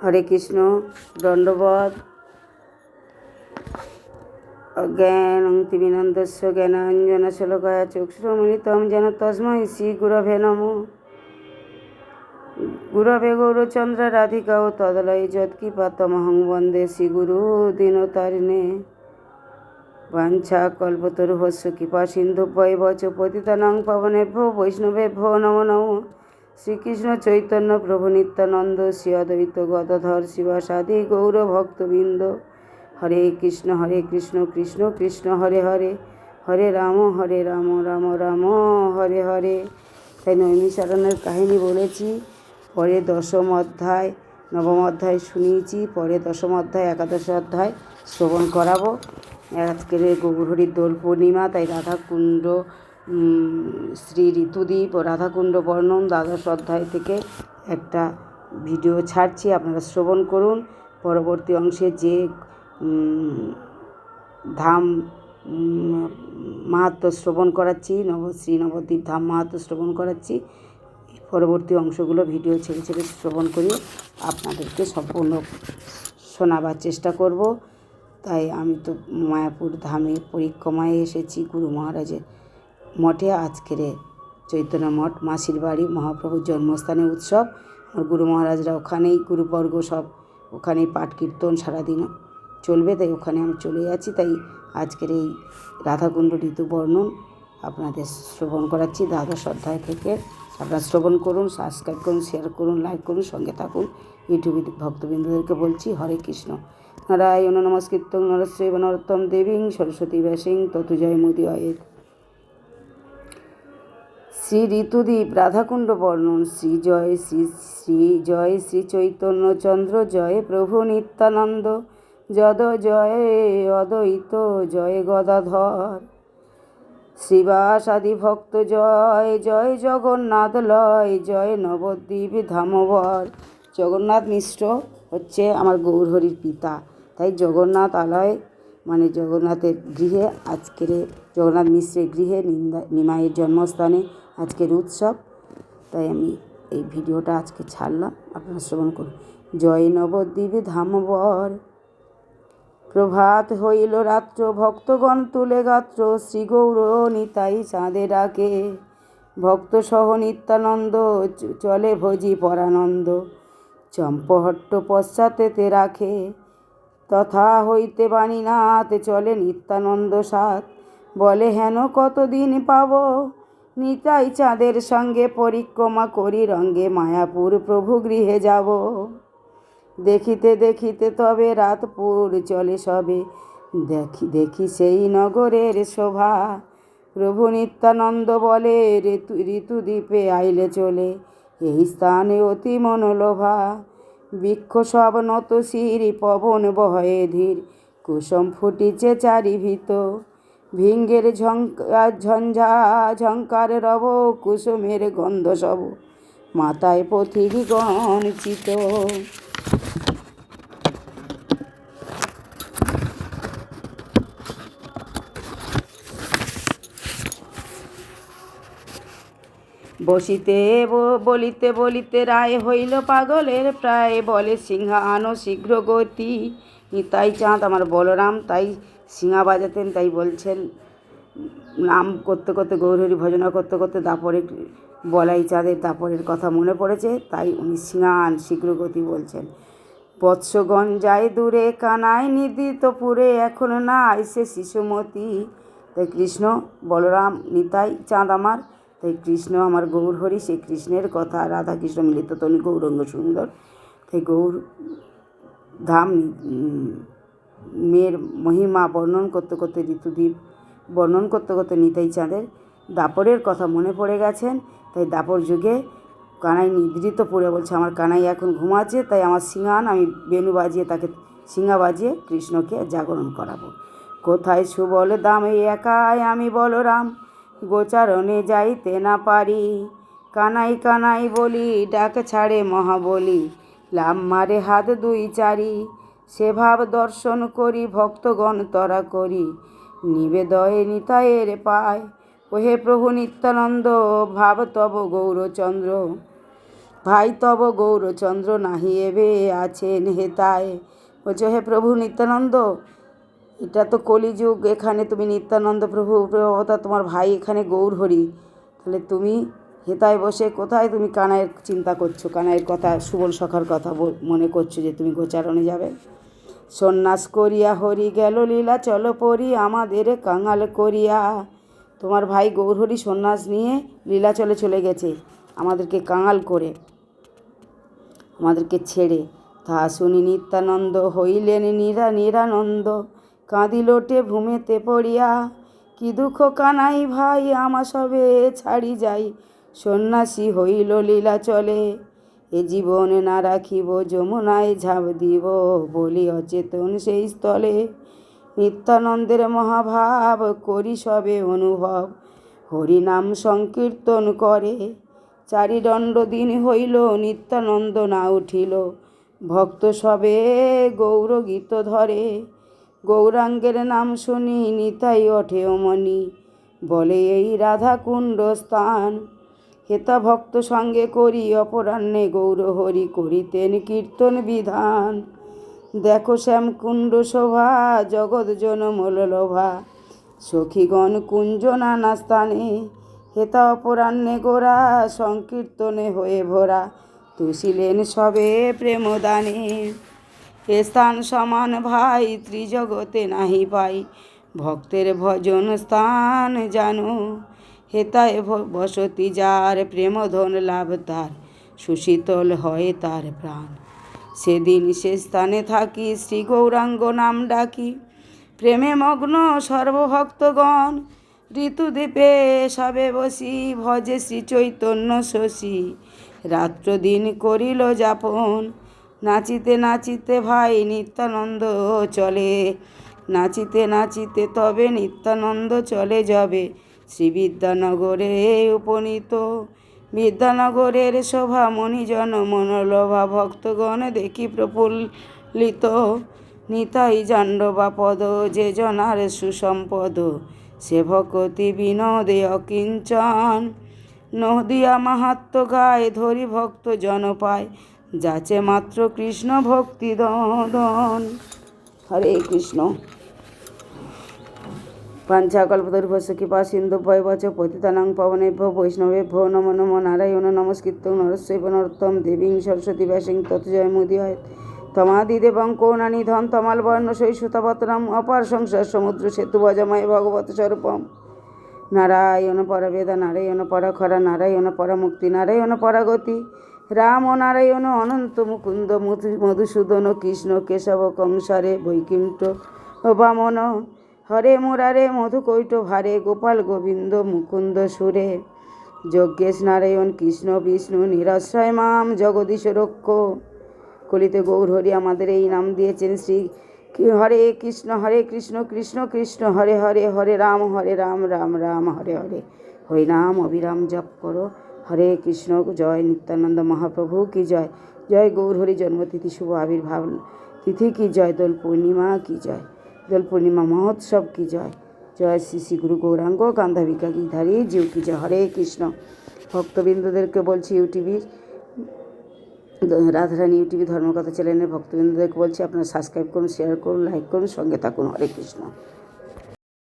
হরে কৃষ্ণ। দণ্ডবত। অজ্ঞানং তিমিনন্দস্য জ্ঞানাঞ্জনশলাকয়া চক্ষুষমিলিतं যেন তস্मै শ্রীগুরবে নমঃ। গুরবে গৌরচন্দ্র রাধিকাও তদলয় যৎকৃপাতমহং বন্দে শ্রীগুরু দীনতারিণে। বাঞ্ছাকল্পতরুভ্যশ্চ কৃপা সিন্ধুভ্যৈব চ পতিতানাং পাবনেভ্যো বৈষ্ণবেভ্যো নমো নমঃ। শ্রীকৃষ্ণ চৈতন্য প্রভু নিত্যানন্দ শ্রী অদ্বৈত গদাধর শিবাসাদি গৌরভক্তবৃন্দ। হরে কৃষ্ণ কৃষ্ণ কৃষ্ণ হরে হরে, হরে রাম রাম রাম হরে হরে। তাই নৈমিষারণ্যের কাহিনী বলেছি, পরে দশম অধ্যায় নবম অধ্যায় শুনিয়েছি, পরে দশম অধ্যায় একাদশ অধ্যায় শ্রবণ করাবো। আজকের গৌরহরির দোল পূর্ণিমা, তাই রাধাকুণ্ড শ্রী ঋতুদ্বীপ ও রাধাকুণ্ড বর্ণন দ্বাদশ অধ্যায় থেকে একটা ভিডিও ছাড়ছি, আপনারা শ্রবণ করুন। পরবর্তী অংশে যে ধাম মাহাত্ম্য শ্রবণ করাচ্ছি, শ্রী নবদ্বীপ ধাম মাহাত্ম্য শ্রবণ করাচ্ছি, পরবর্তী অংশগুলো ভিডিও ছেড়ে ছেড়ে শ্রবণ করিয়ে আপনাদেরকে সম্পূর্ণ শোনাবার চেষ্টা করব। তাই আমি তো মায়াপুর ধামে পরিক্রমায় এসেছি গুরু মহারাজের মঠে। আজকের চৈতন্য মঠ মাসির বাড়ি, মহাপ্রভুর জন্মস্থানে উৎসব। আমার গুরু মহারাজরা ওখানেই, গুরুবর্গ সব ওখানেই পাঠ কীর্তন সারাদিন চলবে, তাই ওখানে আমি চলে যাচ্ছি। তাই আজকের এই রাধাকুণ্ড ঋতু বর্ণন আপনাদের শ্রবণ করাচ্ছি দ্বাদশ অধ্যায় থেকে। আপনারা শ্রবণ করুন, সাবস্ক্রাইব করুন, শেয়ার করুন, লাইক করুন, সঙ্গে থাকুন। ইউটিউবে ভক্তবৃন্দদেরকে বলছি হরে কৃষ্ণ। নারায়ণ নমস্কৃত্যং নরস্যৈব নরোত্তমং দেবীং সরস্বতী ব্যাসিং ততু জয়মুদীরয়েৎ। শ্রী ঋতুদ্বীপ রাধাকুণ্ড বর্ণন। শ্রী জয় শ্রী চৈতন্যচন্দ্র জয় প্রভু নিত্যানন্দ, যদ জয় অদ্বৈত জয় গদাধর, শ্রীবাসাদি ভক্ত জয় জয় জগন্নাথ লয় জয় নবদ্বীপ ধামবর। জগন্নাথ মিশ্র হচ্ছে আমার গৌরহরির পিতা, তাই জগন্নাথ আলয় মানে জগন্নাথের গৃহে, আজকের জগন্নাথ মিশ্রের গৃহে নিমাইয়ের জন্মস্থানে আজকের উৎসব। তাই আমি এই ভিডিওটা আজকে ছাড়লাম, আপনারা শ্রবণ করুন। জয় নবদ্বীপ ধামবর। প্রভাত হইল রাত্র ভক্তগণ তুলে গাত্র, শ্রী গৌর নিতাই চাঁদে ডাকে। ভক্ত সহ নিত্যানন্দ চলে ভজি পরানন্দ, চম্পহট্ট পশ্চাতেতে রাখে। তথা হইতে বাণীনাথ চলে নিত্যানন্দ সাথ, বলে হেন কতদিন পাব নিতাই চাঁদের সঙ্গে পরিক্রমা করি রঙ্গে মায়াপুর প্রভু গৃহে যাব। দেখিতে দেখিতে তবে রাতপুর চলে সবে, দেখি সেই নগরের শোভা। প্রভু নিত্যানন্দ বলে ঋতুদ্বীপে আইলে চলে, এই স্থানে অতি মনোলোভা। বৃক্ষ সব নত শির পবন বহে ধীর, কুসুম ফুটিছে চারিভীত। ভিঙ্গের ঝঞ্ঝা ঝঙ্কার রব, কুসুমের গন্ধ সব মাথায় পথিক গণচিত। বসিতে বলিতে বলিতে রায় হইল পাগলের প্রায়, বলে সিংহা আনো শীঘ্র গতি। নিতাই চাঁদ আমার বলরাম, তাই সিংহা বাজাতেন। তাই বলছেন নাম করতে করতে, গৌরহরি ভজনা করতে করতে দাপরের বলাই চাঁদের দাপরের কথা মনে পড়েছে, তাই উনি সিংহান শীঘ্র গতি বলছেন। বৎসগণ যায় দূরে কানায় নিদ্রিত পুরে, এখনো না আইসে শিশুমতি। তাই কৃষ্ণ বলরাম নিতাই চাঁদ আমার, তাই কৃষ্ণ আমার গৌরহরি, সেই কৃষ্ণের কথা রাধা কৃষ্ণ মিলিত তনি গৌরঙ্গ সুন্দর। তাই গৌর ধাম মেয়ের মহিমা বর্ণন করতে করতে, ঋতুদ্বীপ বর্ণন করতে করতে নিতাই চাঁদের দাপরের কথা মনে পড়ে গেছেন। তাই দাপর যুগে কানাই নিদ্রিত পড়ে বলছে আমার কানাই এখন ঘুমাচ্ছে, তাই আমার সিংহান আমি বেণু বাজিয়ে তাকে সিংহা বাজিয়ে কৃষ্ণকে জাগরণ করাবো। কোথায় সুবল দামে একাই আমি বলরাম, গোচারণে যাইতে না পারি। কানাই কানাই বলি ডাক ছাড়ে মহাবলী, লাম মারে হাত দুই চারি। সে ভাব দর্শন করি ভক্তগণ তরা করি, নিবেদয়ে নিতায়ের পায়। ওহে প্রভু নিত্যানন্দ ভাব তব গৌরচন্দ্র, ভাই তব গৌরচন্দ্র নাহি এবে আছেন হেতায়। বলছো হে প্রভু নিত্যানন্দ, এটা তো কলিযুগ, এখানে তুমি নিত্যানন্দ প্রভু অবতার, তোমার ভাই এখানে গৌরহরি, তাহলে তুমি হেতায় বসে কোথায় তুমি কানাইয়ের চিন্তা করছো, কানাইয়ের কথা, সুবল সখার কথা মনে করছো যে তুমি গোচারণে যাবে। সন্ন্যাস করিয়া হরি গেল লীলা চলো পরি আমাদের কাঙাল করিয়া। তোমার ভাই গৌরহরি সন্ন্যাস নিয়ে লীলাচলে চলে গেছে আমাদেরকে কাঙাল করে, আমাদেরকে ছেড়ে। তা শুনি নিত্যানন্দ হইলেন নিরানন্দ, কাঁদিলোটে ভূমেতে পড়িয়া। কি দুঃখ কানাই ভাই আমা সবে ছাড়ি যাই, সন্ন্যাসী হইল লীলা চলে। এ জীবনে না রাখিব যমুনায় ঝাঁপ দিব, বলি অচেতন সেই স্থলে। নিত্যানন্দের মহাভাব করি সবে অনুভব, হরিনাম সংকীর্তন করে। চারিদণ্ড দিন হইল নিত্যানন্দ না উঠিল, ভক্ত সবে গৌরগীত ধরে। গৌরাঙ্গের নাম শুনি নিতাই ওঠে অমনি, বলে এই রাধাকুণ্ড স্থান। হেতা ভক্ত সঙ্গে করি অপরাহ্নে গৌরহরি করিতেন কীর্তন বিধান। দেখো শ্যামকুণ্ড শোভা জগৎ জনমূল লোভা, সখীগণ কুঞ্জ নানা স্থানে। হেতা অপরাহ্নে গোরা সংকীর্তনে হয়ে ভরা, তুষিলেন সবে প্রেমদানে। এ স্থান সমান ভাই ত্রিজগতে নাহি পাই, ভক্তের ভজন স্থান জানো। হেতায় বসতি যার প্রেমধন লাভ তার, সুশীতল হয় তার প্রাণ। সেদিন সে স্থানে থাকি শ্রী গৌরাঙ্গ নাম ডাকি, প্রেমে মগ্ন সর্বভক্তগণ। ঋতুদ্বীপে সবে বসি ভজে শ্রী চৈতন্য শশী, রাত্র দিন করিল যাপন। নাচিতে নাচিতে ভাই নিত্যানন্দ চলে, নাচিতে নাচিতে তবে নিত্যানন্দ চলে যাবে। শ্রী বিদ্যানগরে উপনীত, বিদ্যানগরের শোভা মণিজন মনোলোভা, ভক্তগণ দেখি প্রফুল্লিত। নিতাই জাণ্ডবা পদ যে জনার সুসম্পদ, সে ভকতি বিনোদে অকিঞ্চন। নদিয়া মাহাত্ম গায় ধরি ভক্ত জন পায়, যাচে মাত্র কৃষ্ণ ভক্তি দন। হরে কৃষ্ণ। পাঞ্চাকল্পতরুভ্যশ্চ কৃপা সিন্ধুভ্যৈব চ পতিতানাং পাবনেভ্যো বৈষ্ণবেভ্যো নমো নমো। নারায়ণ নমস্কৃত্যং নরস্যৈব নরোত্তমং দেবীং সরস্বতী ব্যাসং তৎ জয়মুদীরয়েৎ। তমাদিদেবং কৌণানিধং তমালবর্ণ শৈশতাবতনম, অপার সংসার সমুদ্র সেতু ভজময় ভগবত স্বরূপম। নারায়ণ পরবেদা নারায়ণ পরাখরা নারায়ণ পরমুক্তি নারায়ণ পরাগতি। রাম নারায়ণ অনন্ত মুকুন্দ মধুসূদন কৃষ্ণ কেশব কংসারে বৈকুণ্ঠ বামন। হরে মুরারে মধুকৈট ভারে গোপাল গোবিন্দ মুকুন্দ সুরে। যজ্ঞেশ নারায়ণ কৃষ্ণ বিষ্ণু নিরশ্রয় মাম জগদীশ রক্ষ। কলিতে গৌরহরি আমাদের এই নাম দিয়েছেন শ্রী হরে কৃষ্ণ কৃষ্ণ কৃষ্ণ হরে হরে, হরে রাম রাম রাম হরে হরে। হরিনাম অবিরাম জপ করো। হরে কৃষ্ণ। জয় নিত্যানন্দ মহাপ্রভু কি জয়। জয় গৌরহরি জন্মতিথি শুভ আবির্ভাব তিথি কি জয়। দোল পূর্ণিমা কি জয়। দোল পূর্ণিমা মহোৎসব কি জয়। জয় শ্রী শ্রী গুরু গৌরাঙ্গ গান্ধাবিকা গীধারী জিউ কি জয়। হরে কৃষ্ণ। ভক্তবৃন্দদেরকে বলছি, ইউটিভির রাধারানী ইউটিভি ধর্মকথা চ্যানেলের ভক্তবৃন্দদেরকে বলছি, আপনারা সাবস্ক্রাইব করুন, শেয়ার করুন, লাইক করুন, সঙ্গে থাকুন। হরে কৃষ্ণ।